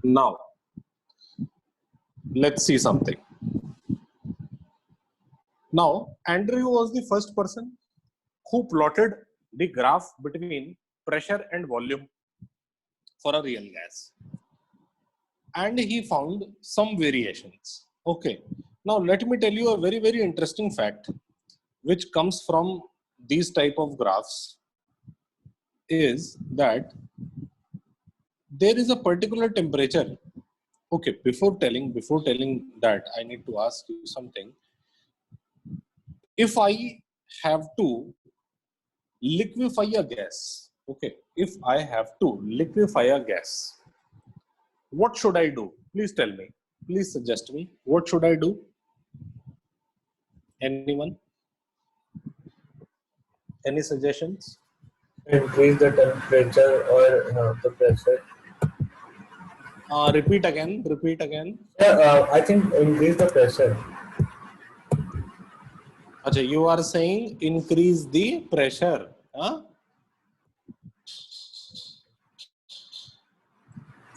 Now, let's see something. Now, Andrew was the first person who plotted the graph between pressure and volume for a real gas. And he found some variations. Okay. Now, let me tell you a very, very interesting fact which comes from these type of graphs is that there is a particular temperature. Okay, before telling that, I need to ask you something. If I have to liquefy a gas, okay, if I have to liquefy a gas, what should I do? Please tell me. Please suggest me. What should I do? Anyone? Any suggestions? Increase the temperature or the pressure. Repeat again. Repeat again. Yeah, I think increase the pressure. Achha, you are saying increase the pressure. Huh?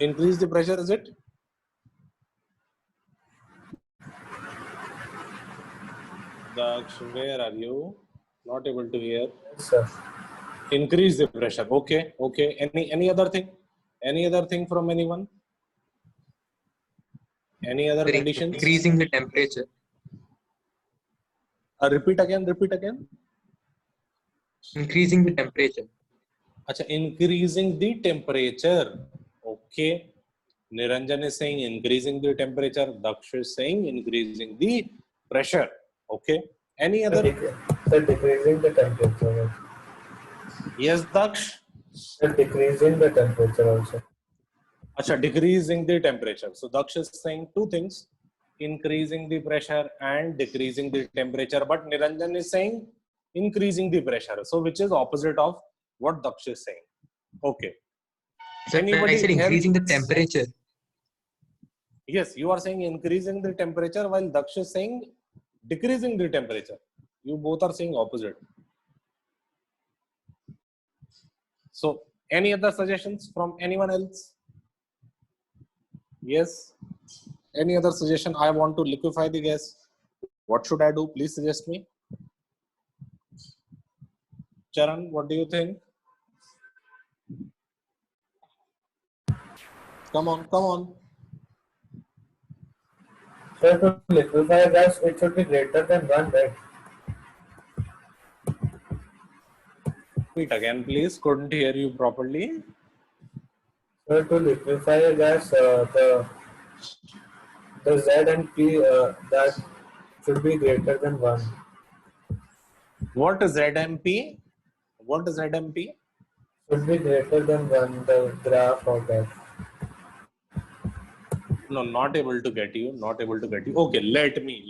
Increase the pressure, is it? Daksh, where are you? Not able to hear. Yes, sir. Increase the pressure. Okay, okay. Any other thing? Any other thing from anyone? Any other conditions? Increasing the temperature. Repeat again. Repeat again. Increasing the temperature. Achha, increasing the temperature. Okay. Niranjan is saying increasing the temperature. Daksh is saying increasing the pressure. Okay. Any other? Sir, decreasing the temperature. Yes, Daksh. Sir, decreasing the temperature also. Achha, decreasing the temperature. So Daksh is saying two things, increasing the pressure and decreasing the temperature. But Niranjan is saying increasing the pressure. So which is opposite of what Daksh is saying. Okay. So I said increasing the temperature. Yes, you are saying increasing the temperature while Daksh is saying decreasing the temperature. You both are saying opposite. So any other suggestions from anyone else? Yes. Any other suggestion? I want to liquefy the gas. What should I do? Please suggest me. Charan, what do you think? Come on, come on. Sir, to liquefy a gas, it should be greater than 1, right? Repeat again, please. Couldn't hear you properly. Sir, to liquefy a gas, the Z and P that should be greater than 1. What is ZMP? What is ZMP? Should be greater than 1, the graph of that. No, not able to get you. Not able to get you. Okay, let me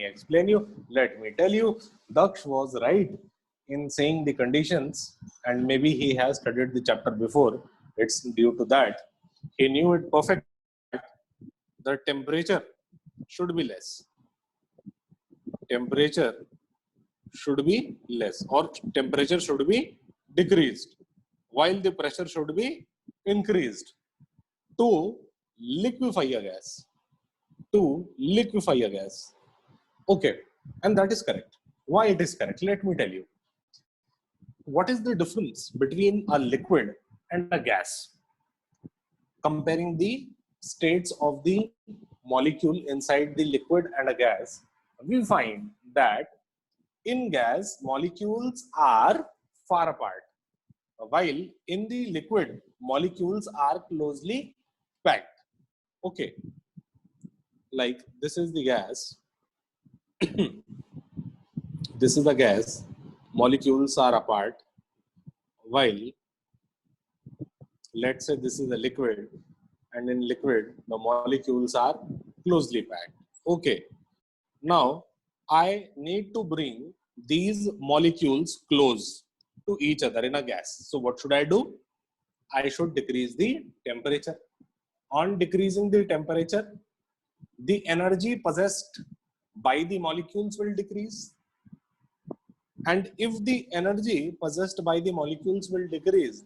explain you. Let me tell you. Daksh was right in saying the conditions, and maybe he has studied the chapter before. It's due to that. He knew it perfectly. The temperature should be less. Temperature should be less, or temperature should be decreased, while the pressure should be increased to liquefy a gas. To liquefy a gas. Okay, and that is correct. Why it is correct? Let me tell you. What is the difference between a liquid and a gas? Comparing the states of the molecule inside the liquid and a gas, we find that in gas, molecules are far apart, while in the liquid, molecules are closely packed. Okay, like this is the gas. This is the gas. Molecules are apart, while let's say this is a liquid, and in liquid, the molecules are closely packed. Okay, now I need to bring these molecules close to each other in a gas. So what should I do? I should decrease the temperature. On decreasing the temperature, the energy possessed by the molecules will decrease. And if the energy possessed by the molecules will decrease,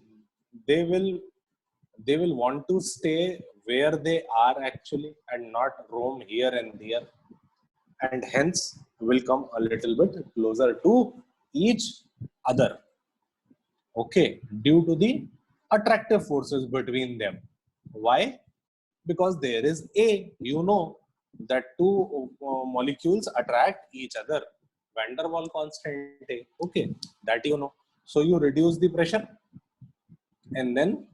they will want to stay where they are actually and not roam here and there, and hence will come a little bit closer to each other. Okay, due to the attractive forces between them. Why? Because there is that two molecules attract each other. Van der Waal constant A. Okay, that you know. So you reduce the pressure, and then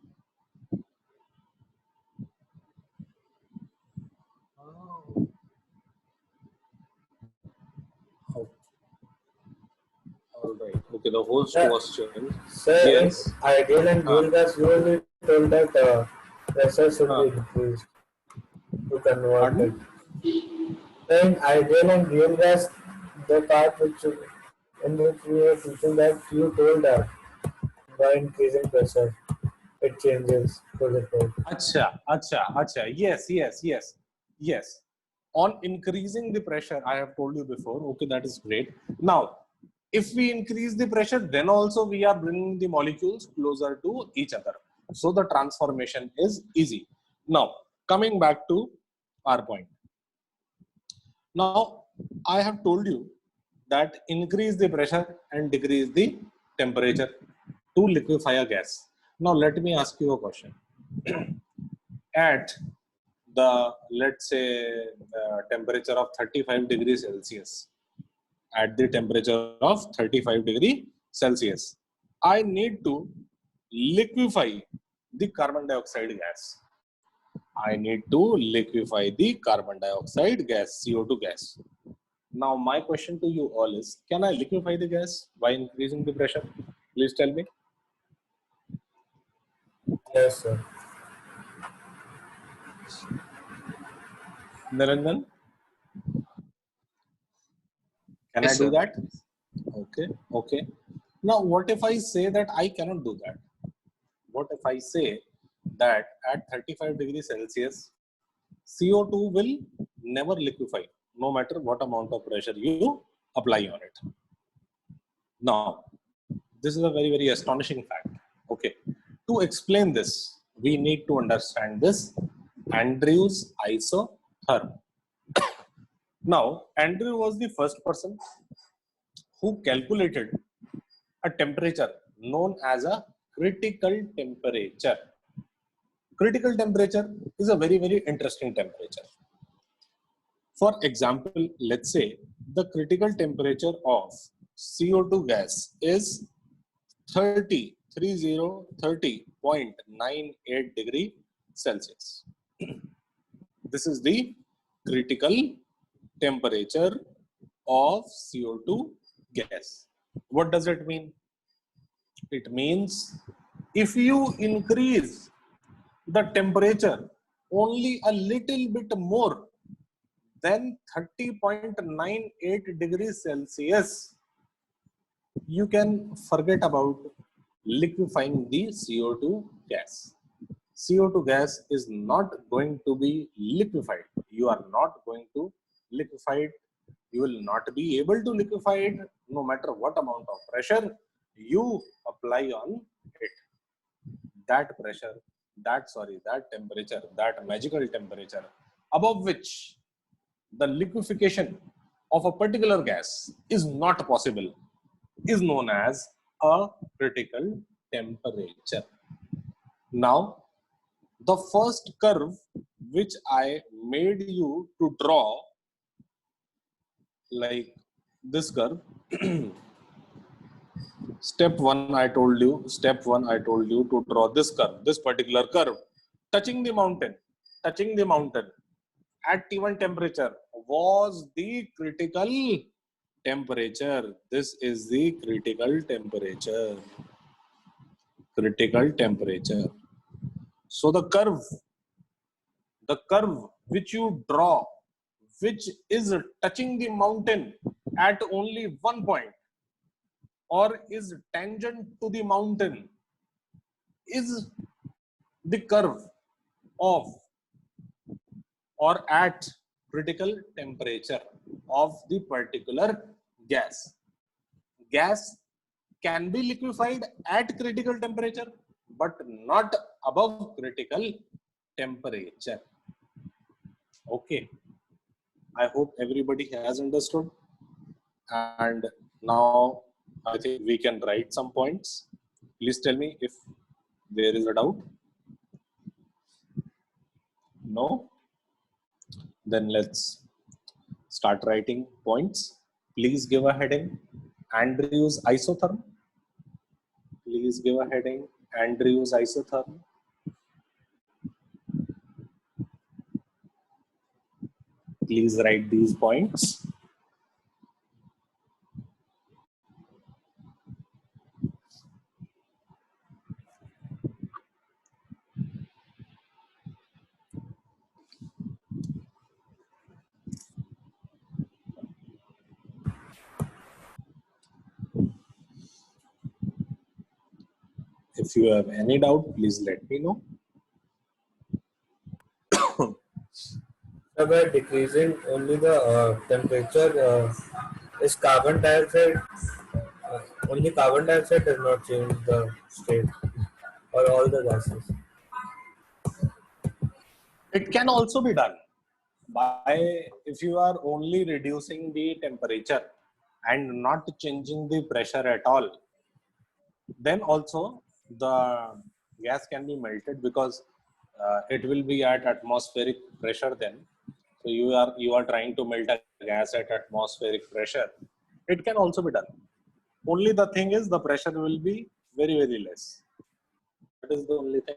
all right. Okay, the host Yeah. was changed. Sir, Yes. in ideal and real gas, you only told that pressure should be increased to convert it. Pardon? In ideal and real gas, the part which in which we were teaching that you told that by increasing pressure, it changes positive. Acha. Yes. On increasing the pressure, I have told you before. Okay, that is great. Now, if we increase the pressure, then also we are bringing the molecules closer to each other. So the transformation is easy. Now, coming back to our point. Now, I have told you that increase the pressure and decrease the temperature to liquefy a gas. Now, let me ask you a question. At the, let's say, temperature of 35 degrees Celsius, at the temperature of 35 degree Celsius, I need to liquefy the carbon dioxide gas. I need to liquefy the carbon dioxide gas, CO2 gas. Now, my question to you all is, can I liquefy the gas by increasing the pressure? Please tell me. Yes, sir. Niranjan, can Yes, I do sir. that? Okay. Now, what if I say that I cannot do that? What if I say that at 35 degrees Celsius, CO2 will never liquefy, no matter what amount of pressure you apply on it? Now, this is a very, very astonishing fact. Okay. To explain this, we need to understand this Andrews isotherm. Now, Andrew was the first person who calculated a temperature known as a critical temperature. Critical temperature is a very, very interesting temperature. For example, let's say the critical temperature of CO2 gas is 30.98 degree Celsius. This is the critical temperature of CO2 gas. What does it mean? It means if you increase the temperature only a little bit more than 30.98 degrees Celsius, you can forget about liquefying the CO2 gas. CO2 gas is not going to be liquefied. You are not going to liquefy it. You will not be able to liquefy it no matter what amount of pressure you apply on it. That pressure, that temperature, that magical temperature above which the liquefaction of a particular gas is not possible is known as a critical temperature. Now, the first curve which I made you to draw, like this curve, step one I told you to draw this curve, this particular curve, touching the mountain at T1 temperature was the critical temperature. This is the critical temperature. So the curve which you draw, which is touching the mountain at only one point or is tangent to the mountain, is the curve of or at critical temperature of the particular gas. Gas can be liquefied at critical temperature, but not above critical temperature. Okay, I hope everybody has understood. And now I think we can write some points. Please tell me if there is a doubt. No? Then let's start writing points. Please give a heading. Andrews isotherm. Please give a heading. Andrews isotherm. Please write these points. If you have any doubt, please let me know. So by decreasing only the temperature, is carbon dioxide, only carbon dioxide does not change the state, or all the gases. It can also be done by, if you are only reducing the temperature and not changing the pressure at all, then also the gas can be melted, because it will be at atmospheric pressure then. So you are trying to melt a gas at atmospheric pressure. It can also be done. Only the thing is the pressure will be very, very less. That is the only thing.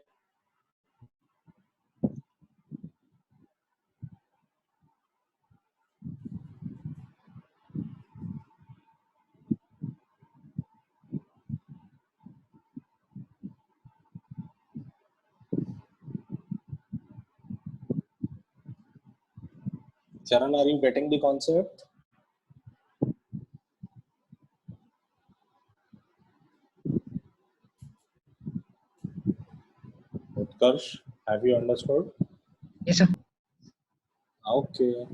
Charan, are you getting the concept? Utkarsh, have you understood? Yes, sir. Okay.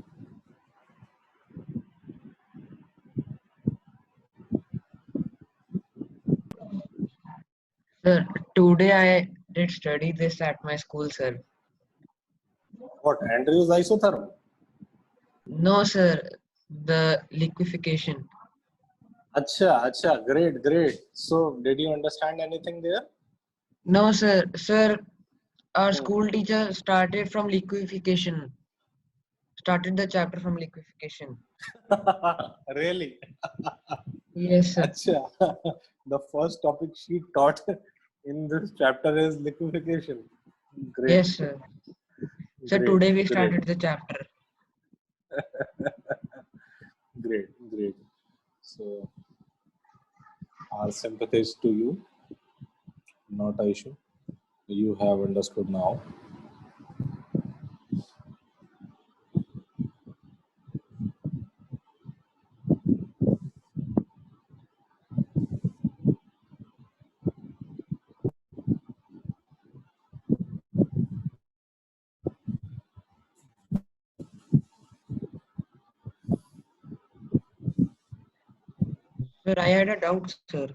Sir, today I did study this at my school, sir. What? Andrews isotherm? No, sir. The liquefaction. Acha, great, great. So, did you understand anything there? No, sir. Sir, our Hmm. school teacher started from liquefaction. Started the chapter from liquefaction. Really? Yes, sir. Acha. The first topic she taught in this chapter is liquefaction. Great. Yes, sir. So Great, today we great, started the chapter. great, great. So, our sympathies to you. Not an issue. You have understood now. Sir, I had a doubt, sir.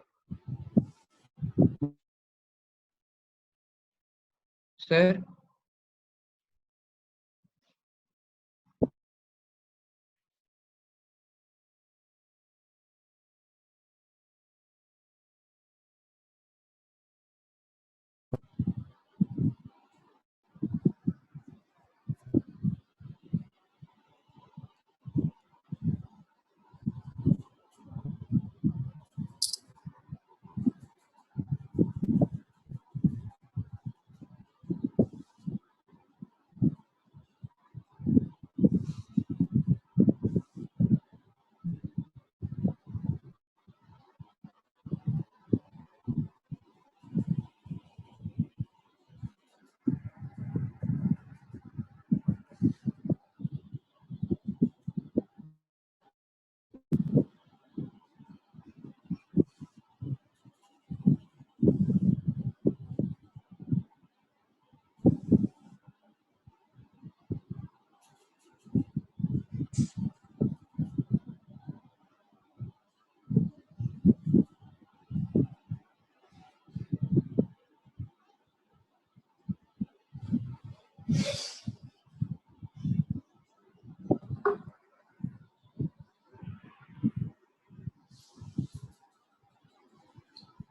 Sir,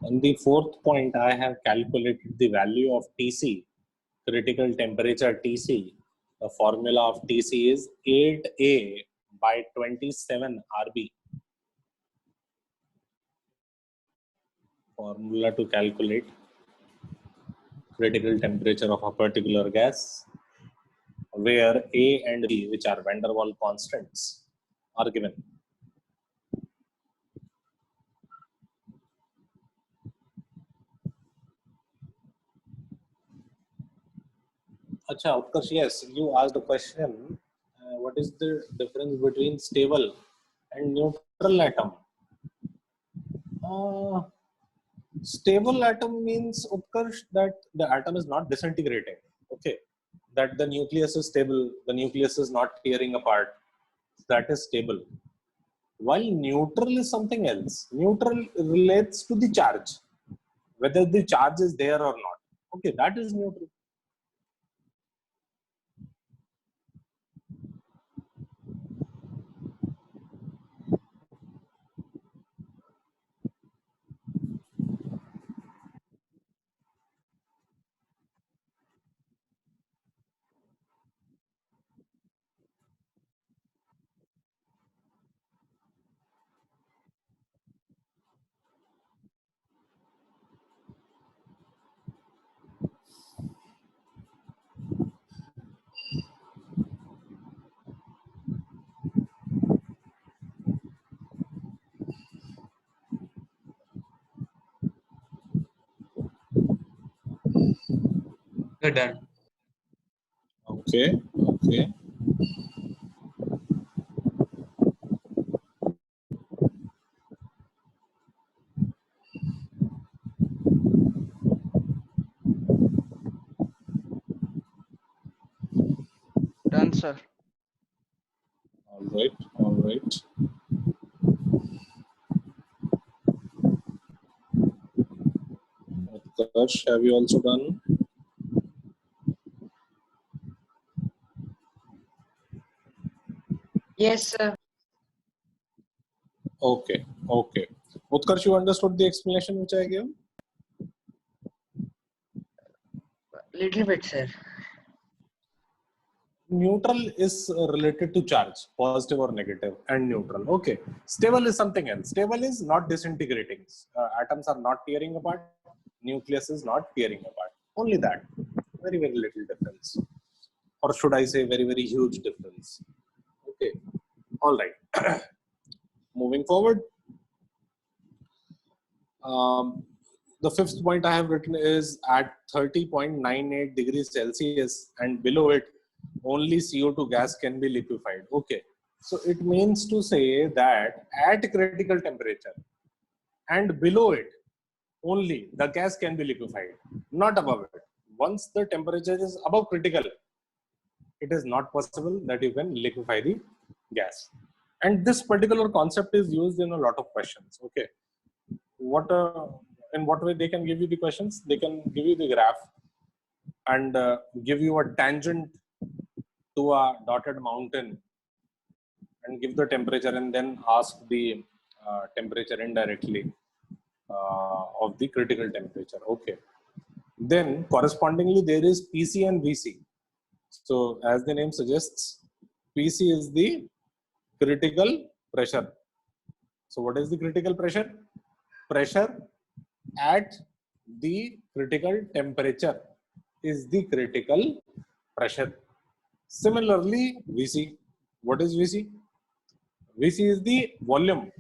In the fourth point, I have calculated the value of TC, critical temperature TC. The formula of TC is 8A by 27 RB. Formula to calculate critical temperature of a particular gas, where A and B, which are van der Waals constants, are given. Acha, Utkarsh, yes, you asked the question, what is the difference between stable and neutral atom? Stable atom means, Utkarsh, that the atom is not disintegrating. Okay, that the nucleus is stable, the nucleus is not tearing apart. That is stable. While neutral is something else. Neutral relates to the charge, whether the charge is there or not. Okay, that is neutral. You're done. Okay, okay. Done, sir. All right, all right. Utkarsh, have you also done? Yes, sir. Okay, okay. Utkarsh, you understood the explanation which I gave? Little bit, sir. Neutral is related to charge, positive or negative, and neutral. Okay. Stable is something else. Stable is not disintegrating. Atoms are not tearing apart. Nucleus is not tearing apart. Only that. Very, very little difference. Or should I say very, very huge difference. Okay. All right. Moving forward. The fifth point I have written is at 30.98 degrees Celsius and below it, only CO2 gas can be liquefied. Okay. So it means to say that at critical temperature and below it, only the gas can be liquefied, not above it. Once the temperature is above critical, it is not possible that you can liquefy the gas. And this particular concept is used in a lot of questions. Okay. In what way they can give you the questions? They can give you the graph and give you a tangent to a dotted mountain and give the temperature and then ask the temperature indirectly of the critical temperature. Okay. Then correspondingly there is PC and VC. So as the name suggests, PC is the critical pressure. So what is the critical pressure? Pressure at the critical temperature is the critical pressure. Similarly, VC. What is VC? VC is the volume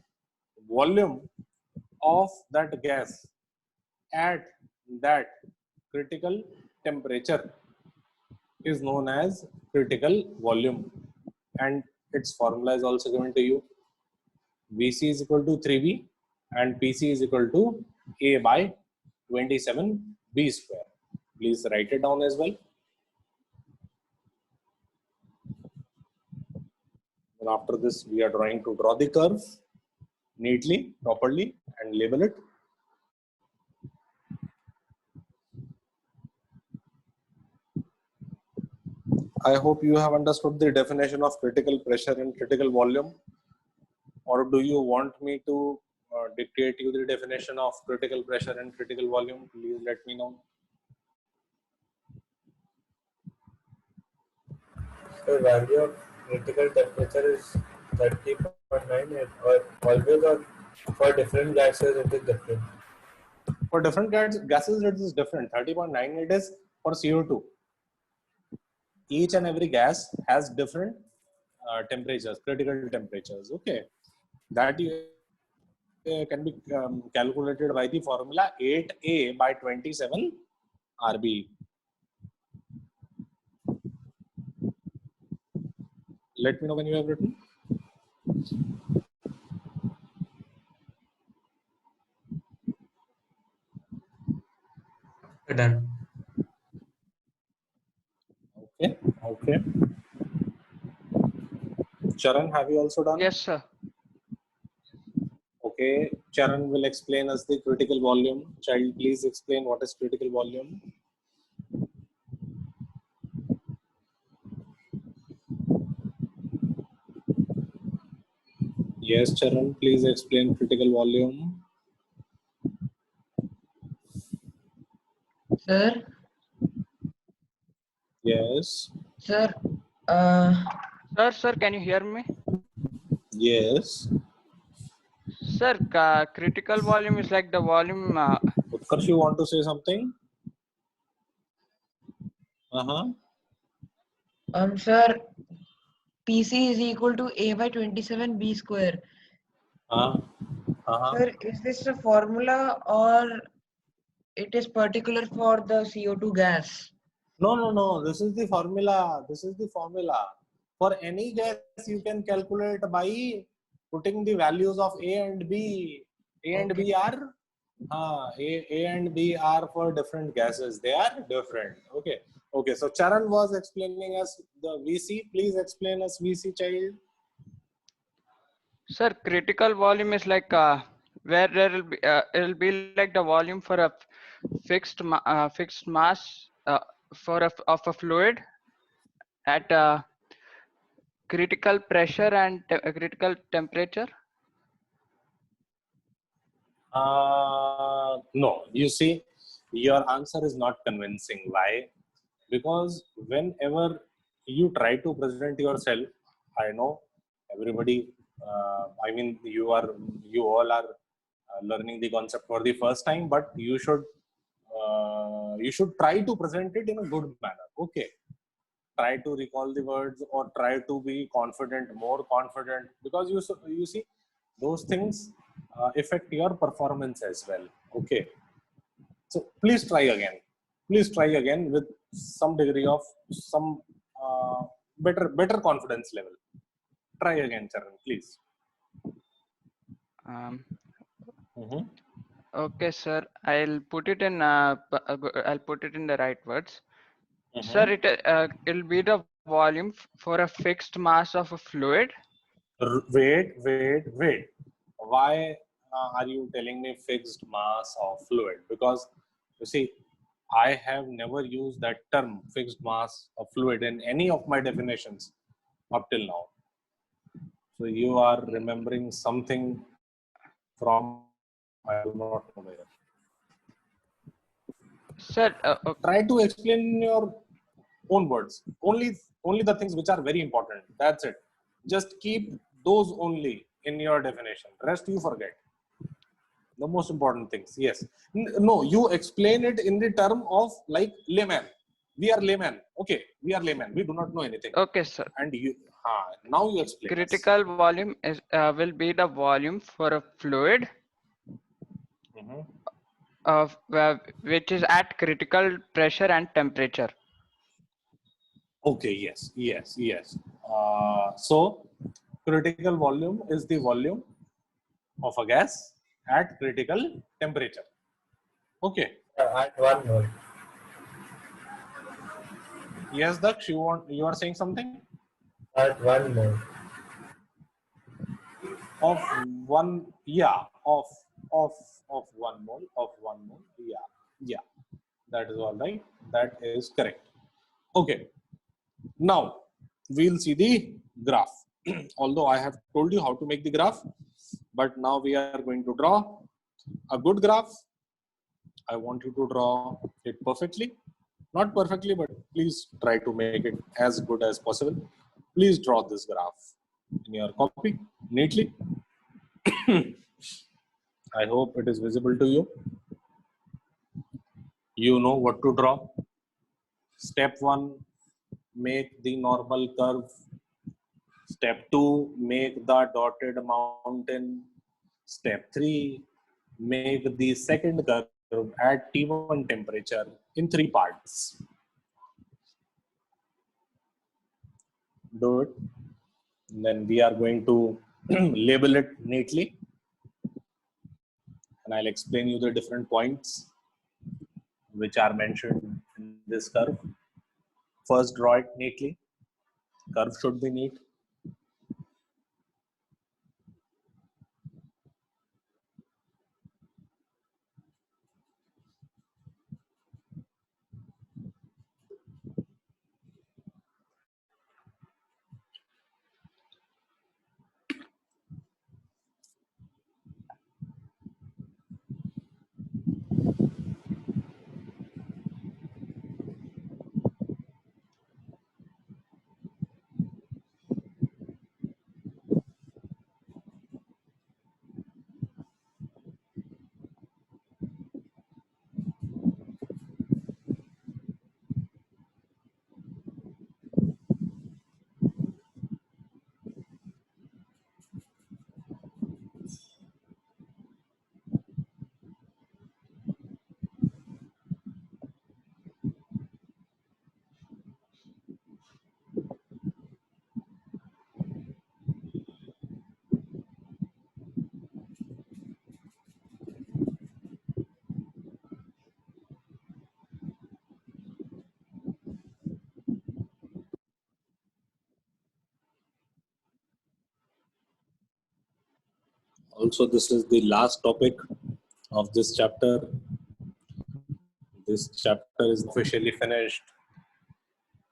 of that gas at that critical temperature is known as critical volume, and its formula is also given to you. VC is equal to 3V and PC is equal to A by 27B square. Please write it down as well. And after this, we are trying to draw the curve neatly, properly, and label it. I hope you have understood the definition of critical pressure and critical volume. Or do you want me to dictate you the definition of critical pressure and critical volume? Please let me know. The value of critical temperature is 30.9 or always, or for different gases it is different. For different gases, it is different. 30.9 it is for CO2. Each and every gas has different temperatures, critical temperatures. Okay, that can be calculated by the formula 8A by 27 RB. Let me know when you have written. Done. Okay, okay. Charan, have you also done? Yes, sir. Okay, Charan will explain us the critical volume. Child, please explain what is critical volume. Yes, Charan, please explain critical volume. Sir, Yes, sir, Sir, can you hear me? yes. Sir, critical volume is like the volume. Utkarsh, you want to say something? sir, PC is equal to A by 27 B square. Sir, is this a formula or it is particular for the CO2 gas? No. This is the formula. This is the formula. For any gas, you can calculate by putting the values of A and B. A and B are A and B are for different gases. They are different. Okay. Okay. So Charan was explaining us the VC. Please explain us VC, child. Sir, critical volume is like where there will be it will be like the volume for a fixed mass for of a fluid at critical pressure and critical temperature. No, you see, your answer is not convincing. Why? Because whenever you try to present yourself, I know everybody. I mean, you all are learning the concept for the first time, but you should try to present it in a good manner. Okay, try to recall the words or try to be confident, more confident, because you see those things affect your performance as well. Okay, so please try again. Please try again with some degree of some better confidence level. Try again, Charan, please. Okay, sir. I'll put it in. I'll put it in the right words. Mm-hmm. Sir, it'll be the volume for a fixed mass of a fluid. Wait. Why are you telling me fixed mass of fluid? Because you see, I have never used that term fixed mass of fluid in any of my definitions up till now. So you are remembering something from I do not know where. Sir, Try to explain in your own words. Only the things which are very important. That's it. Just keep those only in your definition. Rest you forget. The most important things. Yes. No, you explain it in the term of like layman. We are layman. Okay, we are layman. We do not know anything. okay, sir. And you, now you explain. Critical volume is will be the volume for a fluid of which is at critical pressure and temperature. Okay. Yes. So critical volume is the volume of a gas at critical temperature. Okay. At 1 mole. Yes, Daksh, you are saying something? At 1 mole. Of 1, yeah, of 1 mole, yeah. That is all right. That is correct. Okay. Now we'll see the graph. Although I have told you how to make the graph, But now we are going to draw a good graph. I want you to draw it perfectly. Not perfectly, but please try to make it as good as possible. Please draw this graph in your copy neatly. I hope it is visible to you. You know what to draw. Step 1, make the normal curve. Step 2, make the dotted mountain. Step 3, make the second curve at T1 temperature in 3 parts. Do it. Then we are going to label it neatly. And I'll explain you the different points which are mentioned in this curve. First, draw it neatly. Curve should be neat. Also, this is the last topic of this chapter. This chapter is officially finished.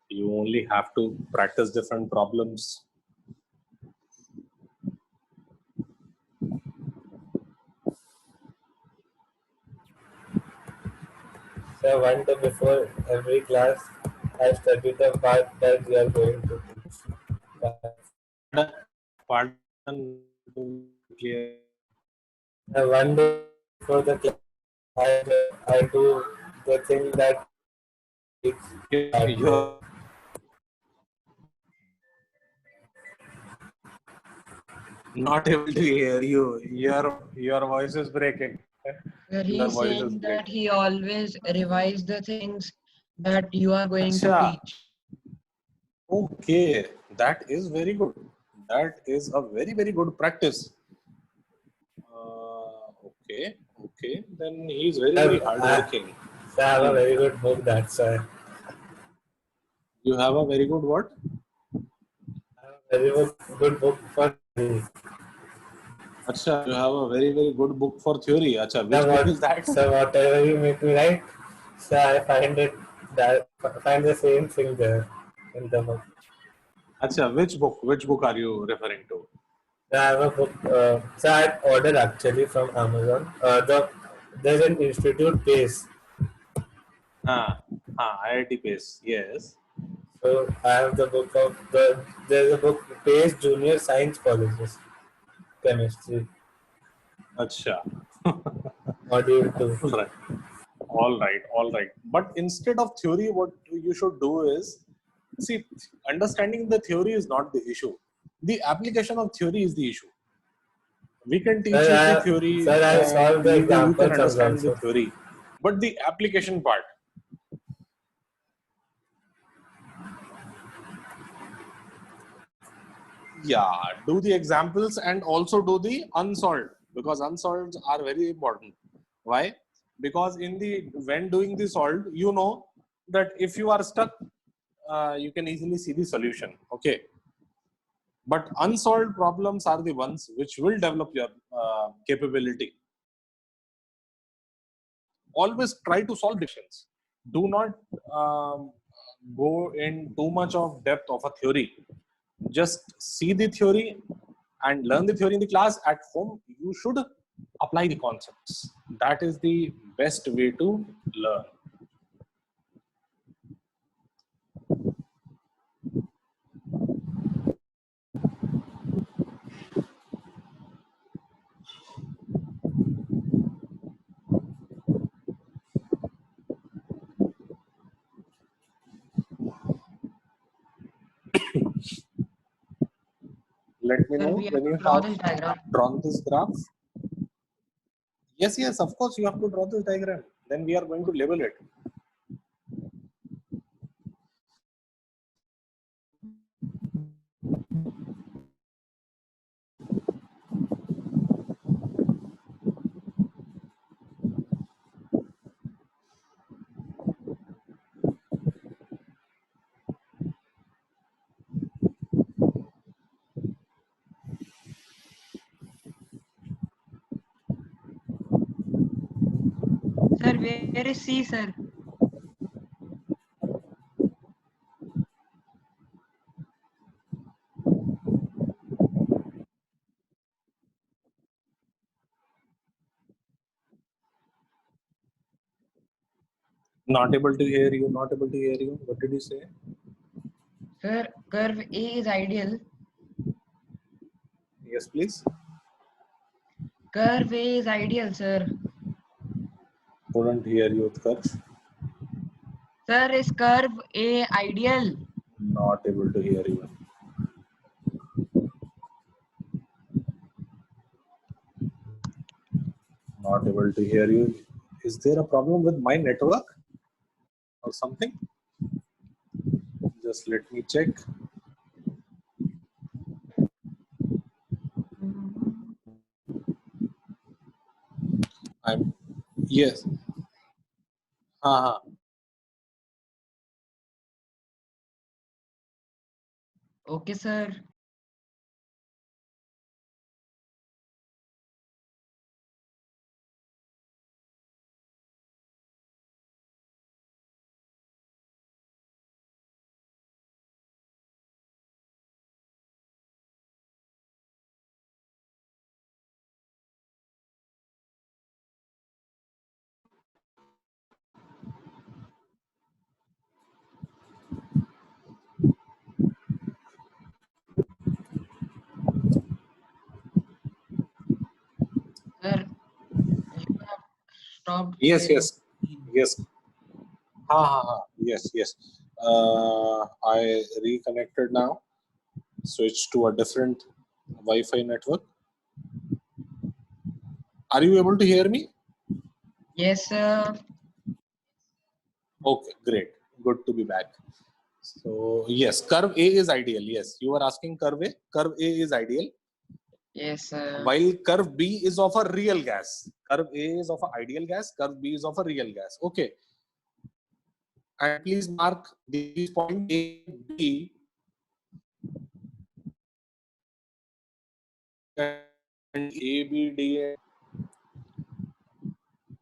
You only have to practice different problems. So one day before every class, I study the part that we are going to teach. Pardon, clear. One day before the class, I do the thing that You're not able to hear you. Your voice is breaking. Where Your he's voice is saying that breaking. he always revise the things that you are going to Acha. teach. Okay, that is very good. That is a very good practice. Okay. Then he is very hardworking. I have a very good book, that's why. You have a very good what? I have a very good book for me. Acha, you have a very good book for theory. Acha, which book is that? So whatever you make me write, so I find the same thing there in the book. Acha, which book? Which book are you referring to? So I have a book. So I ordered actually from Amazon. There's an institute base. IIT Pace. Yes. So I have the book of there's a book Pace Junior Science Colleges Chemistry Acha. Module 2. All right. But instead of theory, what you should do is, see, understanding the theory is not the issue. The application of theory is the issue. We can teach you the theory, Sir, I solved the you can example sums understand the also. theory, but the application part. Yeah, do the examples and also do the unsolved, because unsolved are very important. Why? Because when doing the solved, you know that if you are stuck, you can easily see the solution. Okay. But unsolved problems are the ones which will develop your capability. Always try to solve decisions. Do not go in too much of depth of a theory. Just see the theory and learn the theory in the class. At home, you should apply the concepts. That is the best way to learn. Let me Sir, know we have when to you draw have this diagram. drawn this graph. Yes, yes, of course you have to draw this diagram. Then we are going to label it. Sir, where is C, sir? Not able to hear you, not able to hear you. What did you say? Sir, curve A is ideal. Yes, please. Curve A is ideal, sir. Couldn't hear you, Utkarsh. Sir, is curve A ideal? Not able to hear you. Not able to hear you. Is there a problem with my network or something? Just let me check. I'm yes. Uh-huh. Okay, sir. Sir, you have stopped Yes, sharing. yes, yes. Yes, yes. I reconnected now. Switched to a different Wi-Fi network. Are you able to hear me? Yes, sir. Okay, great. Good to be back. So yes, curve A is ideal. Yes, you were asking curve A. Curve A is ideal. Yes, sir. While curve B is of a real gas. Curve A is of an ideal gas. Curve B is of a real gas. Okay. And please mark these points A, B, and A, B, D.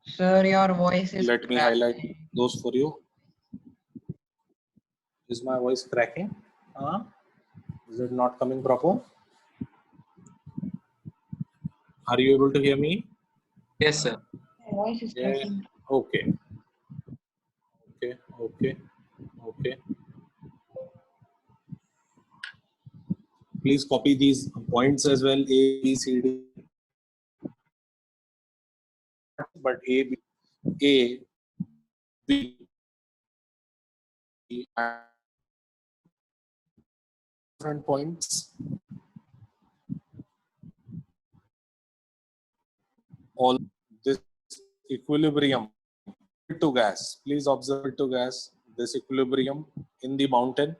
Sir, your voice is Let me highlight those for you. Is my voice cracking? Is it not coming proper? Are you able to hear me? Yes, sir. voice is Yeah. cracking. Okay. Okay. Okay. Okay. Please copy these points as well. A, B, C, D. But A, B, and different points. All this equilibrium to gas. Please observe to gas. This equilibrium in the mountain.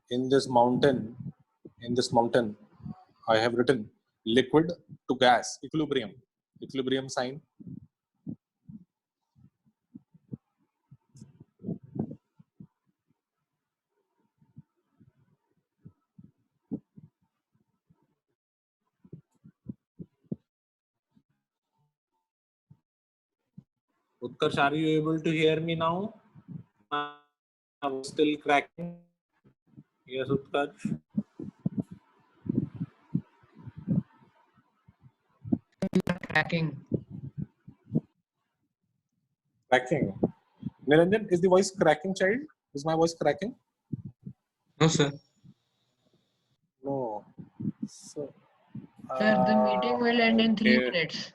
In this mountain. In this mountain. I have written liquid to gas equilibrium. Equilibrium sign. Utkarsh, are you able to hear me now? I'm still cracking. Yes, Utkarsh. cracking. Cracking. Niranjan, is the voice cracking, child? Is my voice cracking? No, sir. No. So, Sir, the meeting will end in 3 okay. minutes.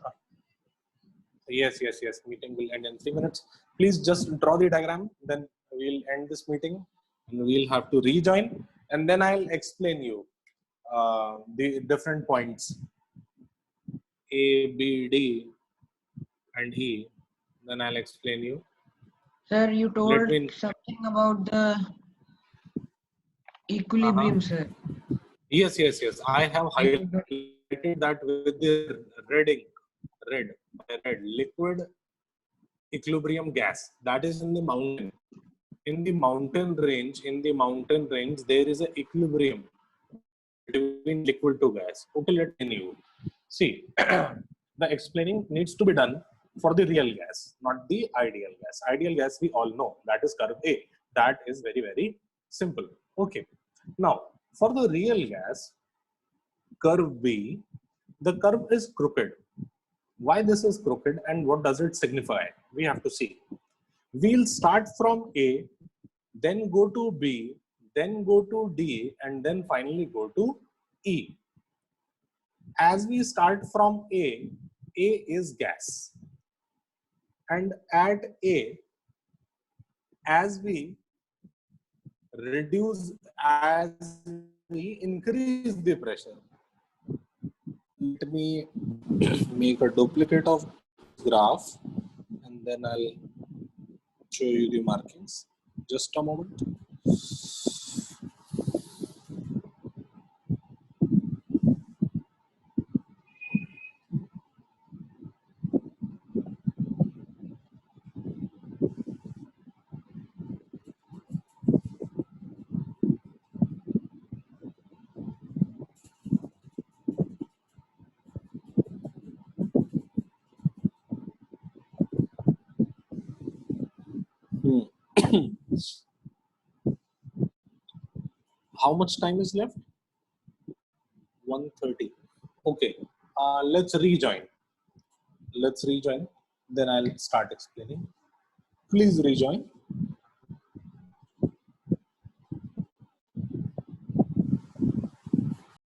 Yes. Meeting will end in 3 minutes. Please just draw the diagram. Then we'll end this meeting, and we'll have to rejoin, and then I'll explain you the different points A, B, D, and E. Then I'll explain you. Sir, you told me- something about the equilibrium, sir. Yes. I have highlighted that with the red liquid equilibrium gas. That is in the mountain. In the mountain range, there is an equilibrium between liquid to gas. Okay, let me you see. The explaining needs to be done for the real gas, not the ideal gas. Ideal gas we all know, that is curve A. That is very simple. Okay. Now for the real gas, curve B, the curve is crooked. Why this is crooked and what does it signify? We have to see. We'll start from A, then go to B, then go to D, and then finally go to E. As we start from A is gas. And at A, as we increase the pressure, let me make a duplicate of graph and then I'll show you the markings. Just a moment. How much time is left? 1:30. Okay, let's rejoin. Then I'll start explaining. Please rejoin.